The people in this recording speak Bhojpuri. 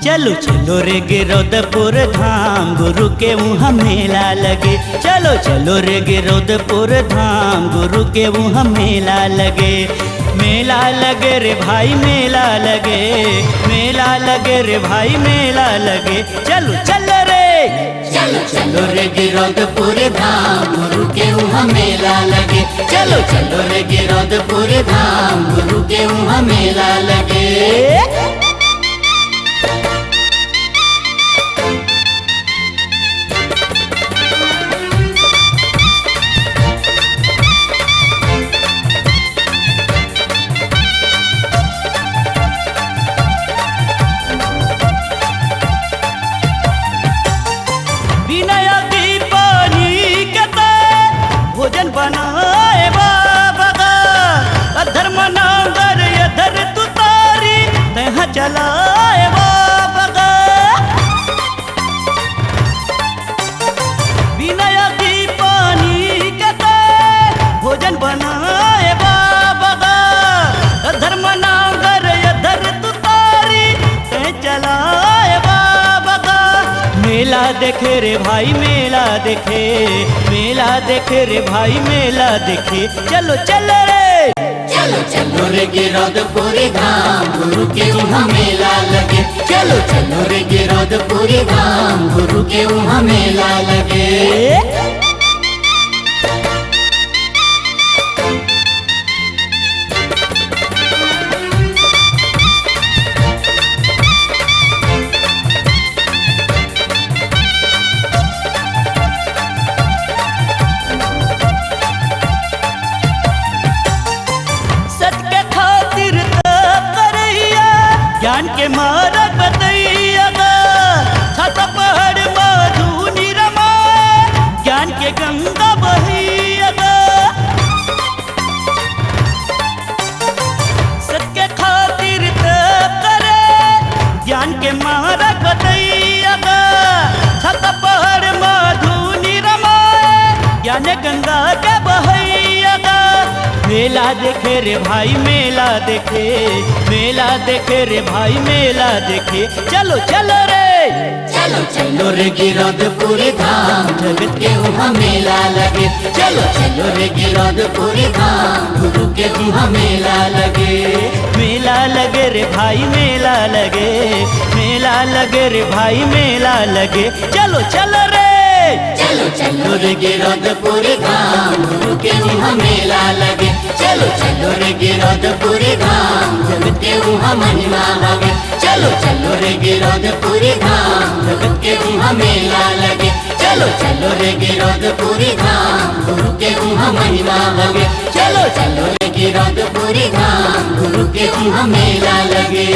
चलो चलो रे गिरौदपुर धाम, गुरु के वहाँ मेला लगे। चलो चलो रे गिरौदपुर धाम, गुरु के वहाँ मेला लगे। मेला लगे रे भाई मेला लगे, मेला लगे रे भाई मेला लगे। चलो चलो रे, चलो चलो रे गिरौदपुर धाम, गुरु के वहाँ मेला लगे। चलो चलो रे गिरौदपुर धाम, गुरु के वहाँ मेला लगे। भोजन बनाए बाबा का, अधर्म नाम कर अधर तुतारी तहाँ चलाए बाबा का। विनय की पानी कहते भोजन बनाए बाबा का, अधर्म नाम कर अधर तुतारी तहाँ चलाए बाबा का। मेला देखे रे भाई मेला देखे, मेला देखे रे भाई मेला देखे। चलो चलो रे, चलो चलो रे गिरौदपुर धाम, गुरु के वहाँ मेला लगे। चलो चलो रे गिरौदपुर धाम, गुरु के वहाँ मेला लगे। ज्ञान के मार्ग बतैया, छत पहाड़ मधुनी रमाए, ज्ञान के गंगा बहैया। सत्य खातिर तप करे, ज्ञान के मार्ग बतैया, छत पहाड़ मधुनी रमाए, ज्ञान गंगा के बहैया। मेला देखे रे भाई मेला देखे, मेला देखे रे भाई मेला देखे। चलो चलो रे, चलो चलो रे गिरौदपुर धाम, जगत के वहाँ मेला लगे। चलो चलो रे गिरौदपुर धाम, गुरु के वहाँ मेला लगे। मेला लगे रे भाई मेला लगे, मेला लगे रे भाई मेला लगे। चलो चलो रे, चलो चलो रे गिरौदपुर धाम, गुरु के वहाँ मेला लगे। चलो चलो रे गिरौदपुर धाम, जगत के वहाँ महिमा लगे। चलो चलो रे गिरौदपुर धाम, जगत के वहाँ मेला लगे। चलो चलो रे गिरौदपुर धाम, गुरु के वहाँ महिमा लगे। चलो चलो रे गिरौदपुर धाम, गुरु के वहाँ मेला लगे।